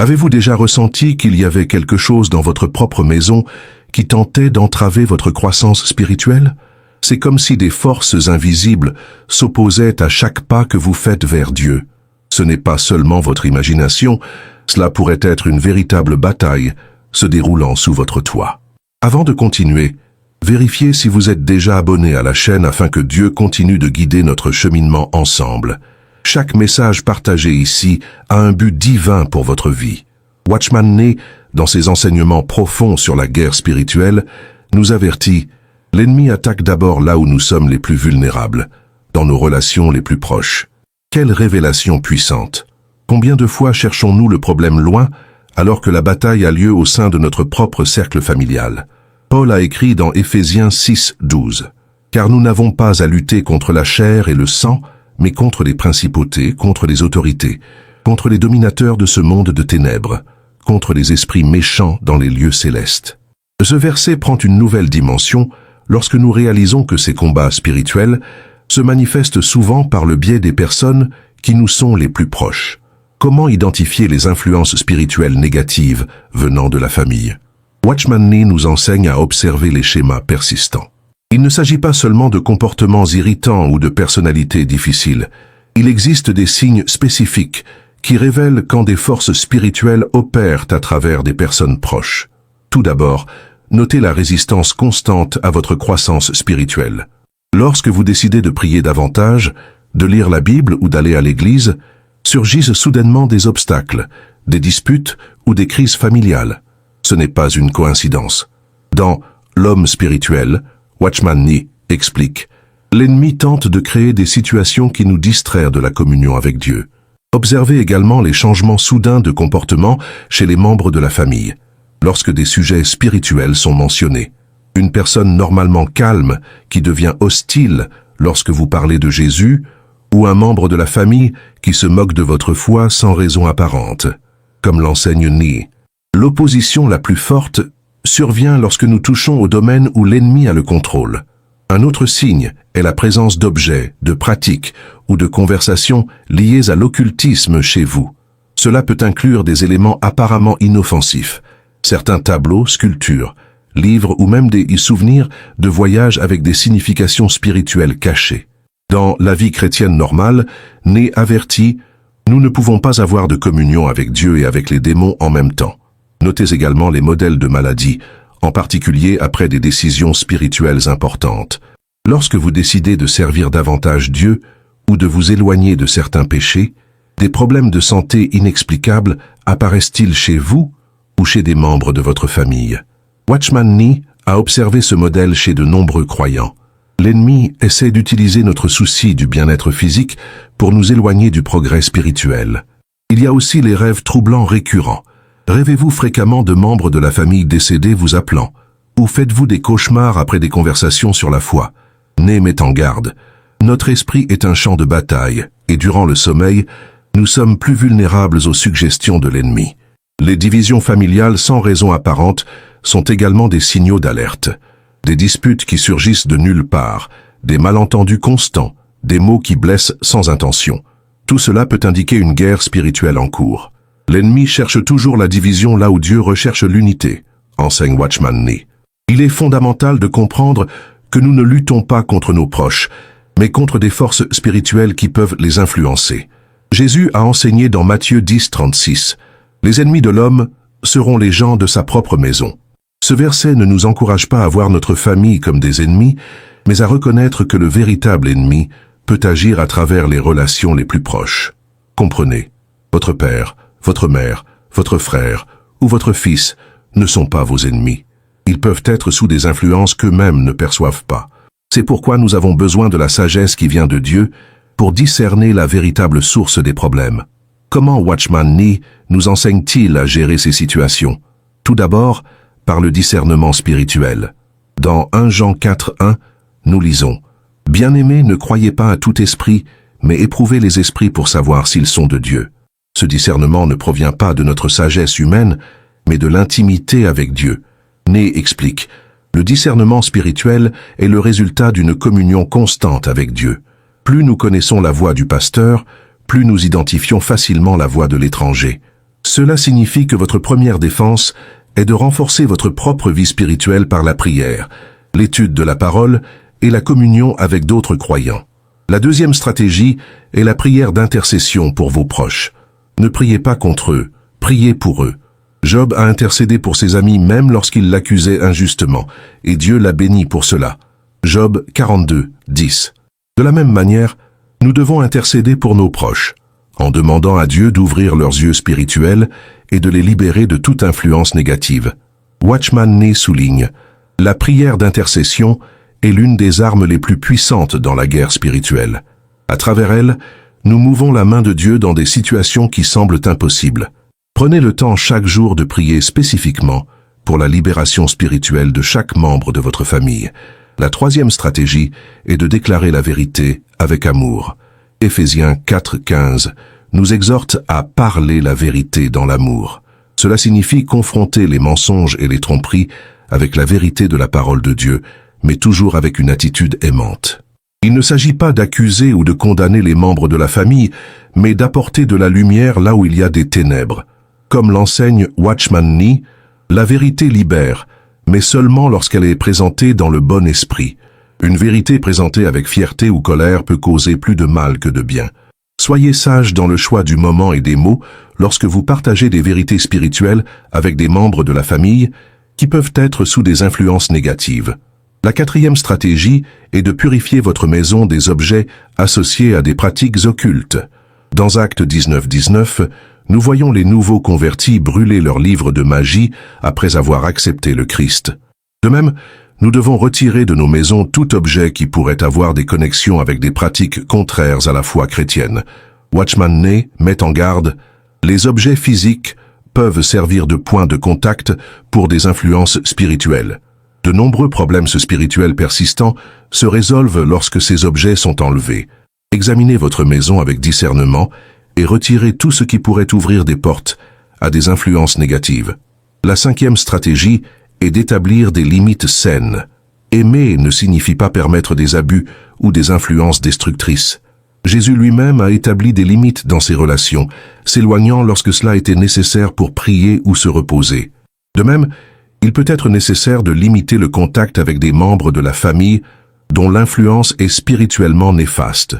Avez-vous déjà ressenti qu'il y avait quelque chose dans votre propre maison qui tentait d'entraver votre croissance spirituelle? C'est comme si des forces invisibles s'opposaient à chaque pas que vous faites vers Dieu. Ce n'est pas seulement votre imagination, cela pourrait être une véritable bataille se déroulant sous votre toit. Avant de continuer, vérifiez si vous êtes déjà abonné à la chaîne afin que Dieu continue de guider notre cheminement ensemble. Chaque message partagé ici a un but divin pour votre vie. Watchman Nee, dans ses enseignements profonds sur la guerre spirituelle, nous avertit: l'ennemi attaque d'abord là où nous sommes les plus vulnérables, dans nos relations les plus proches. Quelle révélation puissante! Combien de fois cherchons-nous le problème loin, alors que la bataille a lieu au sein de notre propre cercle familial? Paul a écrit dans Éphésiens 6:12, « Car nous n'avons pas à lutter contre la chair et le sang, mais contre les principautés, contre les autorités, contre les dominateurs de ce monde de ténèbres, contre les esprits méchants dans les lieux célestes. » Ce verset prend une nouvelle dimension lorsque nous réalisons que ces combats spirituels se manifestent souvent par le biais des personnes qui nous sont les plus proches. Comment identifier les influences spirituelles négatives venant de la famille? Watchman Nee nous enseigne à observer les schémas persistants. Il ne s'agit pas seulement de comportements irritants ou de personnalités difficiles. Il existe des signes spécifiques qui révèlent quand des forces spirituelles opèrent à travers des personnes proches. Tout d'abord, notez la résistance constante à votre croissance spirituelle. Lorsque vous décidez de prier davantage, de lire la Bible ou d'aller à l'église, surgissent soudainement des obstacles, des disputes ou des crises familiales. Ce n'est pas une coïncidence. Dans L'homme spirituel, Watchman Nee explique: l'ennemi tente de créer des situations qui nous distraient de la communion avec Dieu. Observez également les changements soudains de comportement chez les membres de la famille, lorsque des sujets spirituels sont mentionnés. Une personne normalement calme qui devient hostile lorsque vous parlez de Jésus, ou un membre de la famille qui se moque de votre foi sans raison apparente, comme l'enseigne Nee. L'opposition la plus forte survient lorsque nous touchons au domaine où l'ennemi a le contrôle. Un autre signe est la présence d'objets, de pratiques ou de conversations liées à l'occultisme chez vous. Cela peut inclure des éléments apparemment inoffensifs, certains tableaux, sculptures, livres ou même des souvenirs de voyages avec des significations spirituelles cachées. Dans La vie chrétienne normale, Nee avertit: nous ne pouvons pas avoir de communion avec Dieu et avec les démons en même temps. Notez également les modèles de maladies, en particulier après des décisions spirituelles importantes. Lorsque vous décidez de servir davantage Dieu ou de vous éloigner de certains péchés, des problèmes de santé inexplicables apparaissent-ils chez vous ou chez des membres de votre famille? Watchman Nee a observé ce modèle chez de nombreux croyants. L'ennemi essaie d'utiliser notre souci du bien-être physique pour nous éloigner du progrès spirituel. Il y a aussi les rêves troublants récurrents. Rêvez-vous fréquemment de membres de la famille décédés vous appelant? Ou faites-vous des cauchemars après des conversations sur la foi? Nee met en garde: notre esprit est un champ de bataille, et durant le sommeil, nous sommes plus vulnérables aux suggestions de l'ennemi. Les divisions familiales sans raison apparente sont également des signaux d'alerte. Des disputes qui surgissent de nulle part, des malentendus constants, des mots qui blessent sans intention. Tout cela peut indiquer une guerre spirituelle en cours. L'ennemi cherche toujours la division là où Dieu recherche l'unité, enseigne Watchman Nee. Il est fondamental de comprendre que nous ne luttons pas contre nos proches, mais contre des forces spirituelles qui peuvent les influencer. Jésus a enseigné dans Matthieu 10:36, « Les ennemis de l'homme seront les gens de sa propre maison ». Ce verset ne nous encourage pas à voir notre famille comme des ennemis, mais à reconnaître que le véritable ennemi peut agir à travers les relations les plus proches. Comprenez, votre père, votre mère, votre frère ou votre fils ne sont pas vos ennemis. Ils peuvent être sous des influences qu'eux-mêmes ne perçoivent pas. C'est pourquoi nous avons besoin de la sagesse qui vient de Dieu pour discerner la véritable source des problèmes. Comment Watchman Nee nous enseigne-t-il à gérer ces situations? Tout d'abord, par le discernement spirituel. Dans 1 Jean 4:1, nous lisons: « Bien-aimés, ne croyez pas à tout esprit, mais éprouvez les esprits pour savoir s'ils sont de Dieu. » Ce discernement ne provient pas de notre sagesse humaine, mais de l'intimité avec Dieu. Nee explique: le discernement spirituel est le résultat d'une communion constante avec Dieu. Plus nous connaissons la voix du pasteur, plus nous identifions facilement la voix de l'étranger. Cela signifie que votre première défense est de renforcer votre propre vie spirituelle par la prière, l'étude de la parole et la communion avec d'autres croyants. La deuxième stratégie est la prière d'intercession pour vos proches. Ne priez pas contre eux, priez pour eux. Job a intercédé pour ses amis même lorsqu'ils l'accusaient injustement, et Dieu l'a béni pour cela. Job 42, 10. De la même manière, nous devons intercéder pour nos proches, en demandant à Dieu d'ouvrir leurs yeux spirituels et de les libérer de toute influence négative. Watchman Nee souligne, la prière d'intercession est l'une des armes les plus puissantes dans la guerre spirituelle. À travers elle, nous mouvons la main de Dieu dans des situations qui semblent impossibles. Prenez le temps chaque jour de prier spécifiquement pour la libération spirituelle de chaque membre de votre famille. La troisième stratégie est de déclarer la vérité avec amour. Éphésiens 4:15 nous exhorte à parler la vérité dans l'amour. Cela signifie confronter les mensonges et les tromperies avec la vérité de la parole de Dieu, mais toujours avec une attitude aimante. Il ne s'agit pas d'accuser ou de condamner les membres de la famille, mais d'apporter de la lumière là où il y a des ténèbres. Comme l'enseigne Watchman Nee, la vérité libère, mais seulement lorsqu'elle est présentée dans le bon esprit. Une vérité présentée avec fierté ou colère peut causer plus de mal que de bien. Soyez sage dans le choix du moment et des mots lorsque vous partagez des vérités spirituelles avec des membres de la famille qui peuvent être sous des influences négatives. La quatrième stratégie est de purifier votre maison des objets associés à des pratiques occultes. Dans Actes 19:19, nous voyons les nouveaux convertis brûler leurs livres de magie après avoir accepté le Christ. De même, nous devons retirer de nos maisons tout objet qui pourrait avoir des connexions avec des pratiques contraires à la foi chrétienne. Watchman Nee met en garde, les objets physiques peuvent servir de point de contact pour des influences spirituelles. De nombreux problèmes spirituels persistants se résolvent lorsque ces objets sont enlevés. Examinez votre maison avec discernement et retirez tout ce qui pourrait ouvrir des portes à des influences négatives. La cinquième stratégie est d'établir des limites saines. Aimer ne signifie pas permettre des abus ou des influences destructrices. Jésus lui-même a établi des limites dans ses relations, s'éloignant lorsque cela était nécessaire pour prier ou se reposer. De même, il peut être nécessaire de limiter le contact avec des membres de la famille dont l'influence est spirituellement néfaste.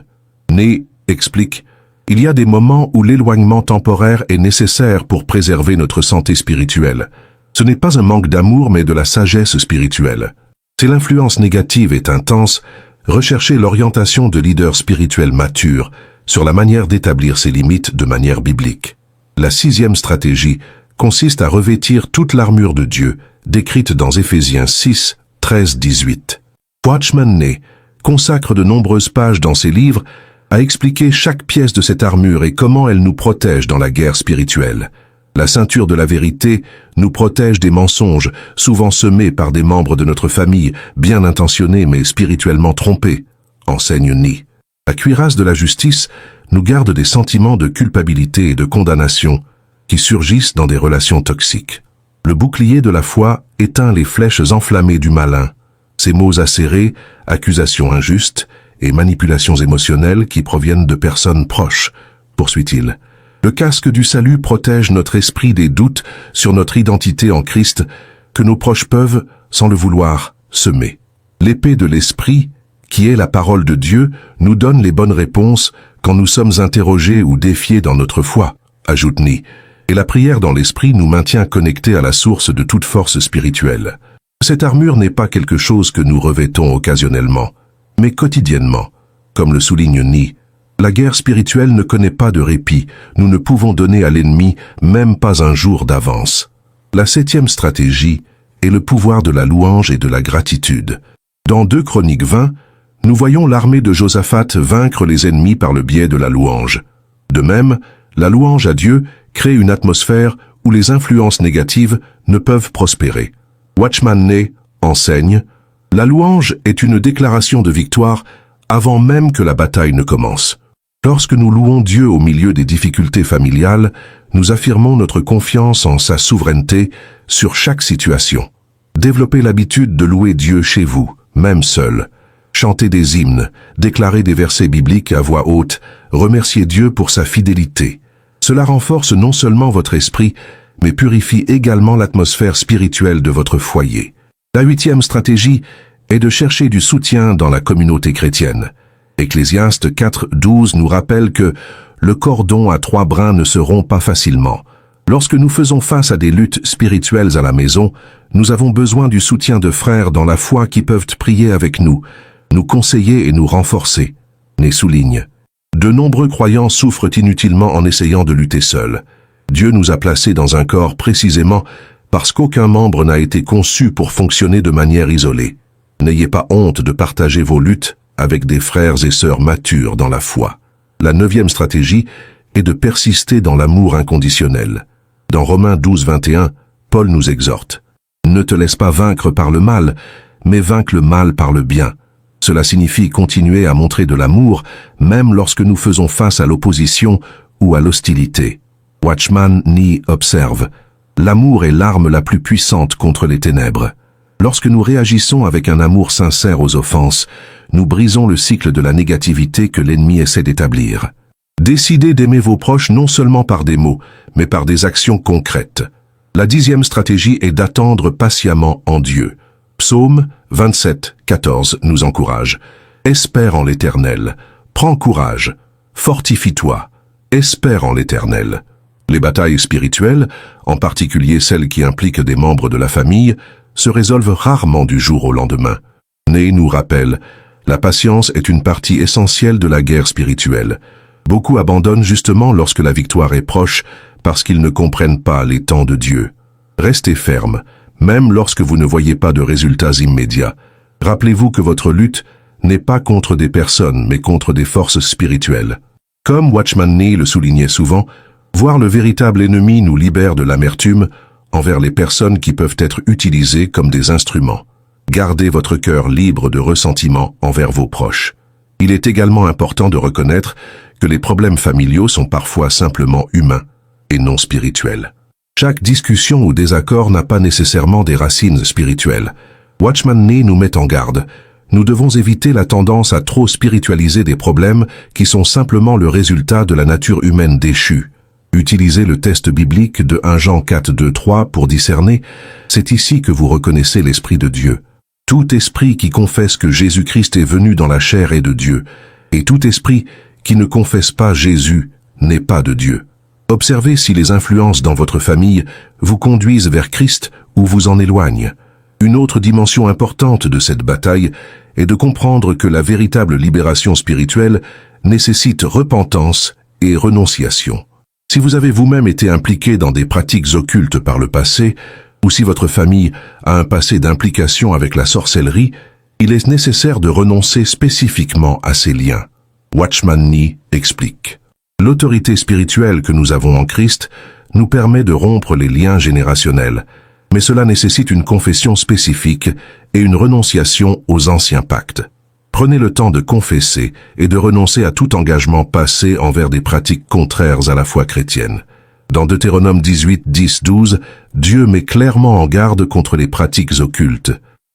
Nee explique, il y a des moments où l'éloignement temporaire est nécessaire pour préserver notre santé spirituelle. Ce n'est pas un manque d'amour mais de la sagesse spirituelle. Si l'influence négative est intense, recherchez l'orientation de leaders spirituels matures sur la manière d'établir ces limites de manière biblique. La sixième stratégie consiste à revêtir toute l'armure de Dieu, décrite dans Éphésiens 6, 13-18. Watchman Nee consacre de nombreuses pages dans ses livres à expliquer chaque pièce de cette armure et comment elle nous protège dans la guerre spirituelle. La ceinture de la vérité nous protège des mensonges, souvent semés par des membres de notre famille, bien intentionnés mais spirituellement trompés, enseigne Nee. La cuirasse de la justice nous garde des sentiments de culpabilité et de condamnation qui surgissent dans des relations toxiques. Le bouclier de la foi éteint les flèches enflammées du malin, ces mots acérés, accusations injustes et manipulations émotionnelles qui proviennent de personnes proches, poursuit-il. Le casque du salut protège notre esprit des doutes sur notre identité en Christ que nos proches peuvent, sans le vouloir, semer. L'épée de l'esprit, qui est la parole de Dieu, nous donne les bonnes réponses quand nous sommes interrogés ou défiés dans notre foi, ajoute Nee. Et la prière dans l'esprit nous maintient connectés à la source de toute force spirituelle. Cette armure n'est pas quelque chose que nous revêtons occasionnellement, mais quotidiennement. Comme le souligne Nee, la guerre spirituelle ne connaît pas de répit, nous ne pouvons donner à l'ennemi même pas un jour d'avance. La septième stratégie est le pouvoir de la louange et de la gratitude. Dans 2 Chroniques 20, nous voyons l'armée de Josaphat vaincre les ennemis par le biais de la louange. De même, la louange à Dieu crée une atmosphère où les influences négatives ne peuvent prospérer. Watchman Nee enseigne, la louange est une déclaration de victoire avant même que la bataille ne commence. Lorsque nous louons Dieu au milieu des difficultés familiales, nous affirmons notre confiance en sa souveraineté sur chaque situation. Développez l'habitude de louer Dieu chez vous, même seul. Chantez des hymnes, déclarez des versets bibliques à voix haute, remerciez Dieu pour sa fidélité. Cela renforce non seulement votre esprit, mais purifie également l'atmosphère spirituelle de votre foyer. La 8e stratégie est de chercher du soutien dans la communauté chrétienne. Ecclésiaste 4:12 nous rappelle que le cordon à 3 brins ne se rompt pas facilement. Lorsque nous faisons face à des luttes spirituelles à la maison, nous avons besoin du soutien de frères dans la foi qui peuvent prier avec nous conseiller et nous renforcer. Né souligne. De nombreux croyants souffrent inutilement en essayant de lutter seuls. Dieu nous a placés dans un corps précisément parce qu'aucun membre n'a été conçu pour fonctionner de manière isolée. N'ayez pas honte de partager vos luttes avec des frères et sœurs matures dans la foi. La 9e stratégie est de persister dans l'amour inconditionnel. Dans Romains 12:21, Paul nous exhorte. Ne te laisse pas vaincre par le mal, mais vaincre le mal par le bien. Cela signifie continuer à montrer de l'amour, même lorsque nous faisons face à l'opposition ou à l'hostilité. Watchman Nee observe. L'amour est l'arme la plus puissante contre les ténèbres. Lorsque nous réagissons avec un amour sincère aux offenses, nous brisons le cycle de la négativité que l'ennemi essaie d'établir. Décidez d'aimer vos proches non seulement par des mots, mais par des actions concrètes. La 10e stratégie est d'attendre patiemment en Dieu. Psaume 27:14 nous encourage. Espère en l'Éternel. Prends courage. Fortifie-toi. Espère en l'Éternel. Les batailles spirituelles, en particulier celles qui impliquent des membres de la famille, se résolvent rarement du jour au lendemain. Né nous rappelle, la patience est une partie essentielle de la guerre spirituelle. Beaucoup abandonnent justement lorsque la victoire est proche parce qu'ils ne comprennent pas les temps de Dieu. Restez ferme, même lorsque vous ne voyez pas de résultats immédiats. Rappelez-vous que votre lutte n'est pas contre des personnes, mais contre des forces spirituelles. Comme Watchman Nee le soulignait souvent, voir le véritable ennemi nous libère de l'amertume envers les personnes qui peuvent être utilisées comme des instruments. Gardez votre cœur libre de ressentiment envers vos proches. Il est également important de reconnaître que les problèmes familiaux sont parfois simplement humains et non spirituels. Chaque discussion ou désaccord n'a pas nécessairement des racines spirituelles. Watchman Nee nous met en garde. Nous devons éviter la tendance à trop spiritualiser des problèmes qui sont simplement le résultat de la nature humaine déchue. Utilisez le test biblique de 1 Jean 4:2-3 pour discerner. C'est ici que vous reconnaissez l'Esprit de Dieu. Tout esprit qui confesse que Jésus-Christ est venu dans la chair est de Dieu, et tout esprit qui ne confesse pas Jésus n'est pas de Dieu. Observez si les influences dans votre famille vous conduisent vers Christ ou vous en éloignent. Une autre dimension importante de cette bataille est de comprendre que la véritable libération spirituelle nécessite repentance et renonciation. Si vous avez vous-même été impliqué dans des pratiques occultes par le passé, ou si votre famille a un passé d'implication avec la sorcellerie, il est nécessaire de renoncer spécifiquement à ces liens. Watchman Nee explique. L'autorité spirituelle que nous avons en Christ nous permet de rompre les liens générationnels, mais cela nécessite une confession spécifique et une renonciation aux anciens pactes. Prenez le temps de confesser et de renoncer à tout engagement passé envers des pratiques contraires à la foi chrétienne. Dans Deutéronome 18:10-12, Dieu met clairement en garde contre les pratiques occultes.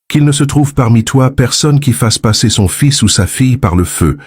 Qu'il ne se trouve parmi toi personne qui fasse passer son fils ou sa fille par le feu,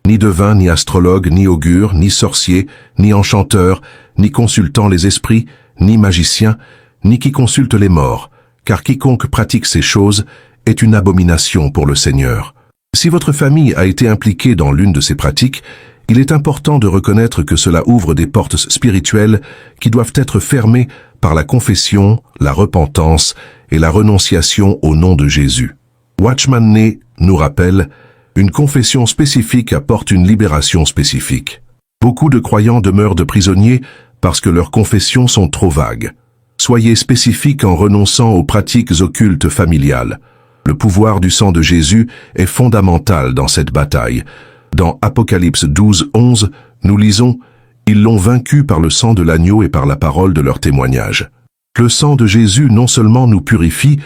ni devin, ni astrologue, ni augure, ni sorcier, ni enchanteur, ni consultant les esprits, ni magicien, ni qui consulte les morts, car quiconque pratique ces choses est une abomination pour le Seigneur. Si votre famille a été impliquée dans l'une de ces pratiques, il est important de reconnaître que cela ouvre des portes spirituelles qui doivent être fermées par la confession, la repentance et la renonciation au nom de Jésus. Watchman Nee nous rappelle, une confession spécifique apporte une libération spécifique. Beaucoup de croyants demeurent de prisonniers parce que leurs confessions sont trop vagues. Soyez spécifiques en renonçant aux pratiques occultes familiales. Le pouvoir du sang de Jésus est fondamental dans cette bataille. Dans Apocalypse 12:11, nous lisons « Ils l'ont vaincu par le sang de l'agneau et par la parole de leur témoignage ». Le sang de Jésus non seulement nous purifie,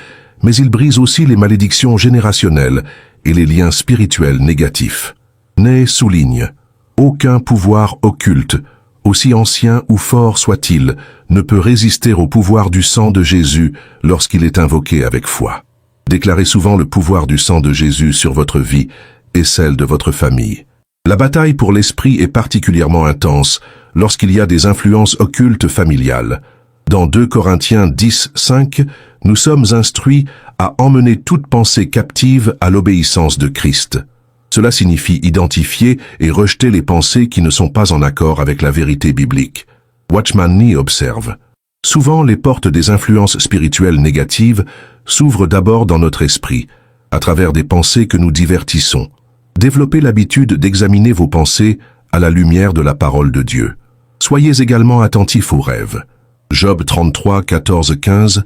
mais il brise aussi les malédictions générationnelles et les liens spirituels négatifs. Nee souligne « Aucun pouvoir occulte, aussi ancien ou fort soit-il, ne peut résister au pouvoir du sang de Jésus lorsqu'il est invoqué avec foi. » Déclarez souvent le pouvoir du sang de Jésus sur votre vie et celle de votre famille. La bataille pour l'esprit est particulièrement intense lorsqu'il y a des influences occultes familiales. Dans 2 Corinthiens 10, 5, nous sommes instruits à emmener toute pensée captive à l'obéissance de Christ. Cela signifie identifier et rejeter les pensées qui ne sont pas en accord avec la vérité biblique. Watchman Nee observe. Souvent, les portes des influences spirituelles négatives s'ouvrent d'abord dans notre esprit, à travers des pensées que nous divertissons. Développez l'habitude d'examiner vos pensées à la lumière de la parole de Dieu. Soyez également attentifs aux rêves. Job 33, 14, 15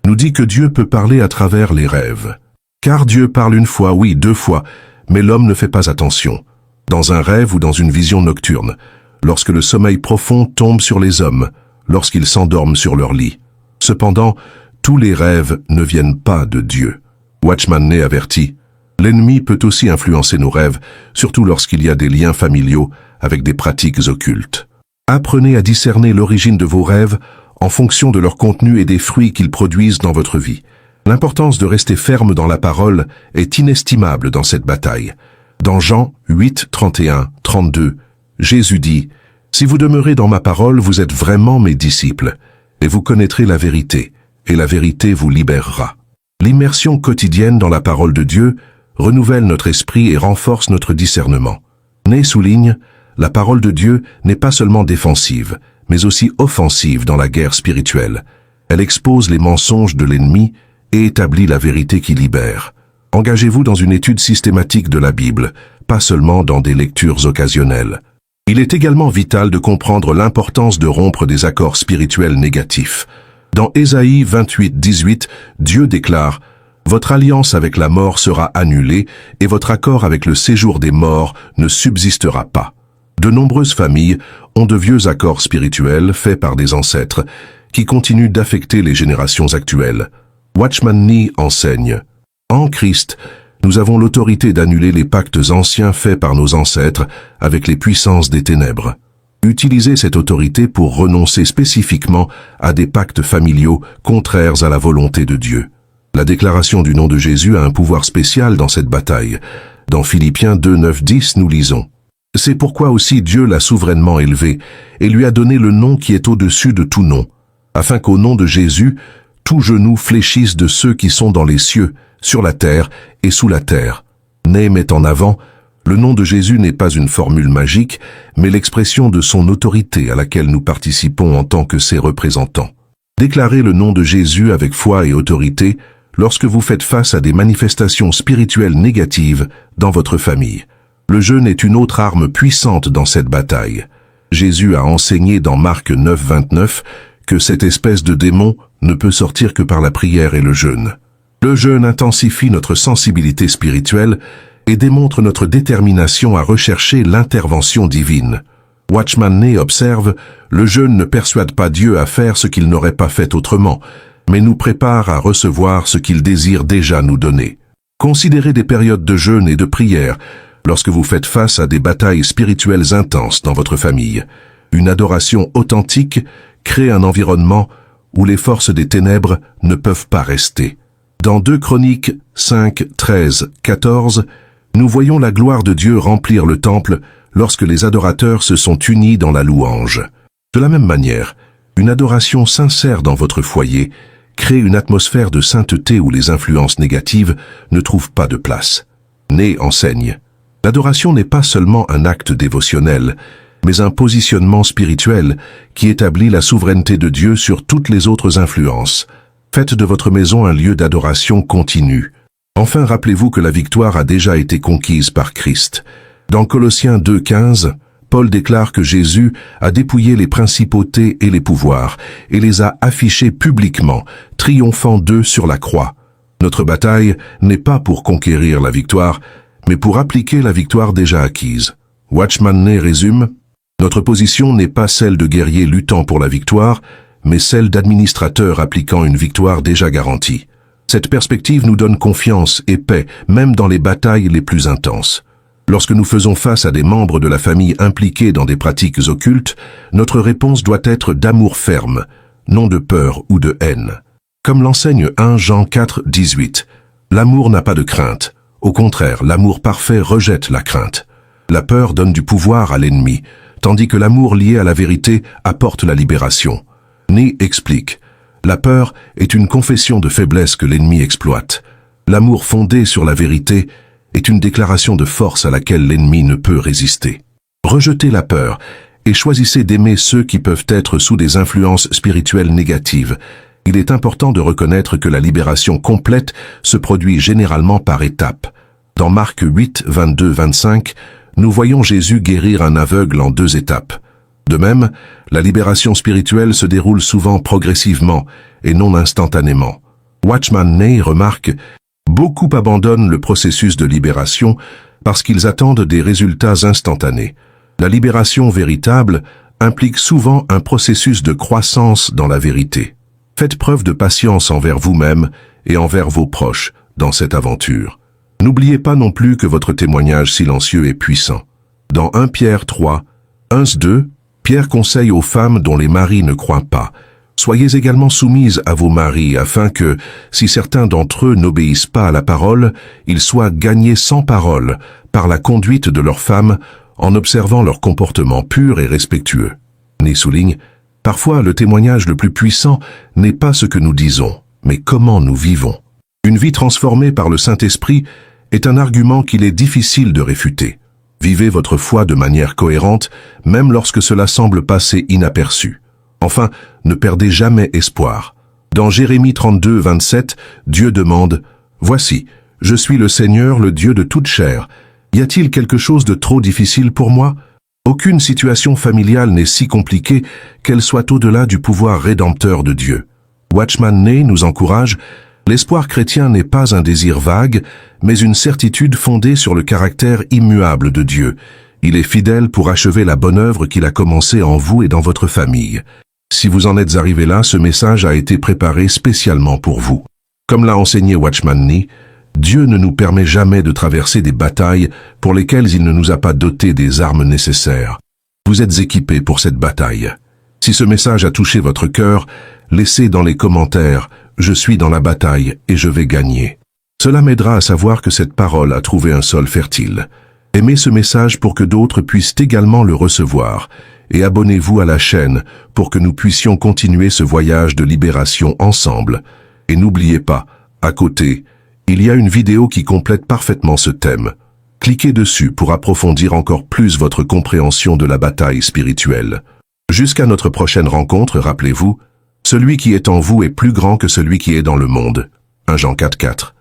nous dit que Dieu peut parler à travers les rêves. Car Dieu parle une fois, oui, 2 fois, mais l'homme ne fait pas attention. Dans un rêve ou dans une vision nocturne, lorsque le sommeil profond tombe sur les hommes, lorsqu'ils s'endorment sur leur lit. Cependant, tous les rêves ne viennent pas de Dieu. Watchman Nee avertit, l'ennemi peut aussi influencer nos rêves, surtout lorsqu'il y a des liens familiaux avec des pratiques occultes. Apprenez à discerner l'origine de vos rêves en fonction de leur contenu et des fruits qu'ils produisent dans votre vie. L'importance de rester ferme dans la parole est inestimable dans cette bataille. Dans Jean 8, 31, 32, Jésus dit, « Si vous demeurez dans ma parole, vous êtes vraiment mes disciples, et vous connaîtrez la vérité, et la vérité vous libérera. » L'immersion quotidienne dans la parole de Dieu renouvelle notre esprit et renforce notre discernement. Nee souligne, la parole de Dieu n'est pas seulement défensive, mais aussi offensive dans la guerre spirituelle. Elle expose les mensonges de l'ennemi et établit la vérité qui libère. Engagez-vous dans une étude systématique de la Bible, pas seulement dans des lectures occasionnelles. Il est également vital de comprendre l'importance de rompre des accords spirituels négatifs. Dans Ésaïe 28, 18, Dieu déclare « Votre alliance avec la mort sera annulée et votre accord avec le séjour des morts ne subsistera pas. » De nombreuses familles ont de vieux accords spirituels faits par des ancêtres qui continuent d'affecter les générations actuelles. Watchman Nee enseigne « En Christ, nous avons l'autorité d'annuler les pactes anciens faits par nos ancêtres avec les puissances des ténèbres. Utilisez cette autorité pour renoncer spécifiquement à des pactes familiaux contraires à la volonté de Dieu. » La déclaration du nom de Jésus a un pouvoir spécial dans cette bataille. Dans Philippiens 2, 9, 10, nous lisons « C'est pourquoi aussi Dieu l'a souverainement élevé et lui a donné le nom qui est au-dessus de tout nom, afin qu'au nom de Jésus, tout genou fléchisse de ceux qui sont dans les cieux, sur la terre et sous la terre. » Nee met en avant, le nom de Jésus n'est pas une formule magique, mais l'expression de son autorité à laquelle nous participons en tant que ses représentants. Déclarez le nom de Jésus avec foi et autorité lorsque vous faites face à des manifestations spirituelles négatives dans votre famille. Le jeûne est une autre arme puissante dans cette bataille. Jésus a enseigné dans Marc 9, 29 que cette espèce de démon ne peut sortir que par la prière et le jeûne. Le jeûne intensifie notre sensibilité spirituelle et démontre notre détermination à rechercher l'intervention divine. Watchman Nee observe, le jeûne ne persuade pas Dieu à faire ce qu'il n'aurait pas fait autrement, mais nous prépare à recevoir ce qu'il désire déjà nous donner. Considérez des périodes de jeûne et de prière lorsque vous faites face à des batailles spirituelles intenses dans votre famille. Une adoration authentique crée un environnement où les forces des ténèbres ne peuvent pas rester. Dans 2 Chroniques 5, 13, 14, nous voyons la gloire de Dieu remplir le temple lorsque les adorateurs se sont unis dans la louange. De la même manière, une adoration sincère dans votre foyer crée une atmosphère de sainteté où les influences négatives ne trouvent pas de place. Nee enseigne. L'adoration n'est pas seulement un acte dévotionnel, mais un positionnement spirituel qui établit la souveraineté de Dieu sur toutes les autres influences. Faites de votre maison un lieu d'adoration continue. Enfin, rappelez-vous que la victoire a déjà été conquise par Christ. Dans Colossiens 2, 15, Paul déclare que Jésus a dépouillé les principautés et les pouvoirs et les a affichés publiquement, triomphant d'eux sur la croix. Notre bataille n'est pas pour conquérir la victoire, mais pour appliquer la victoire déjà acquise. Watchman Nee résume, « Notre position n'est pas celle de guerriers luttant pour la victoire, mais celle d'administrateurs appliquant une victoire déjà garantie. Cette perspective nous donne confiance et paix, même dans les batailles les plus intenses. Lorsque nous faisons face à des membres de la famille impliqués dans des pratiques occultes, notre réponse doit être d'amour ferme, non de peur ou de haine. Comme l'enseigne 1 Jean 4, 18, l'amour n'a pas de crainte. Au contraire, l'amour parfait rejette la crainte. La peur donne du pouvoir à l'ennemi, tandis que l'amour lié à la vérité apporte la libération. Né explique, la peur est une confession de faiblesse que l'ennemi exploite. L'amour fondé sur la vérité est une déclaration de force à laquelle l'ennemi ne peut résister. Rejetez la peur et choisissez d'aimer ceux qui peuvent être sous des influences spirituelles négatives. Il est important de reconnaître que la libération complète se produit généralement par étapes. Dans Marc 8, 22-25, nous voyons Jésus guérir un aveugle en 2 étapes. De même, la libération spirituelle se déroule souvent progressivement et non instantanément. Watchman Nee remarque, beaucoup abandonnent le processus de libération parce qu'ils attendent des résultats instantanés. La libération véritable implique souvent un processus de croissance dans la vérité. Faites preuve de patience envers vous-même et envers vos proches dans cette aventure. N'oubliez pas non plus que votre témoignage silencieux est puissant. Dans 1 Pierre 3, 1-2, Pierre conseille aux femmes dont les maris ne croient pas. Soyez également soumises à vos maris afin que, si certains d'entre eux n'obéissent pas à la parole, ils soient gagnés sans parole par la conduite de leurs femmes en observant leur comportement pur et respectueux. Né souligne, parfois le témoignage le plus puissant n'est pas ce que nous disons, mais comment nous vivons. Une vie transformée par le Saint-Esprit est un argument qu'il est difficile de réfuter. Vivez votre foi de manière cohérente, même lorsque cela semble passer inaperçu. Enfin, ne perdez jamais espoir. Dans Jérémie 32, 27, Dieu demande « Voici, je suis le Seigneur, le Dieu de toute chair. Y a-t-il quelque chose de trop difficile pour moi ? Aucune situation familiale n'est si compliquée qu'elle soit au-delà du pouvoir rédempteur de Dieu. » Watchman Nee nous encourage « L'espoir chrétien n'est pas un désir vague, mais une certitude fondée sur le caractère immuable de Dieu. Il est fidèle pour achever la bonne œuvre qu'il a commencée en vous et dans votre famille. » Si vous en êtes arrivé là, ce message a été préparé spécialement pour vous. Comme l'a enseigné Watchman Nee, Dieu ne nous permet jamais de traverser des batailles pour lesquelles il ne nous a pas dotés des armes nécessaires. Vous êtes équipés pour cette bataille. Si ce message a touché votre cœur, laissez dans les commentaires « Je suis dans la bataille et je vais gagner ». Cela m'aidera à savoir que cette parole a trouvé un sol fertile. Aimez ce message pour que d'autres puissent également le recevoir et abonnez-vous à la chaîne pour que nous puissions continuer ce voyage de libération ensemble. Et n'oubliez pas, à côté, il y a une vidéo qui complète parfaitement ce thème. Cliquez dessus pour approfondir encore plus votre compréhension de la bataille spirituelle. Jusqu'à notre prochaine rencontre, rappelez-vous, celui qui est en vous est plus grand que celui qui est dans le monde. 1 Jean 4, 4.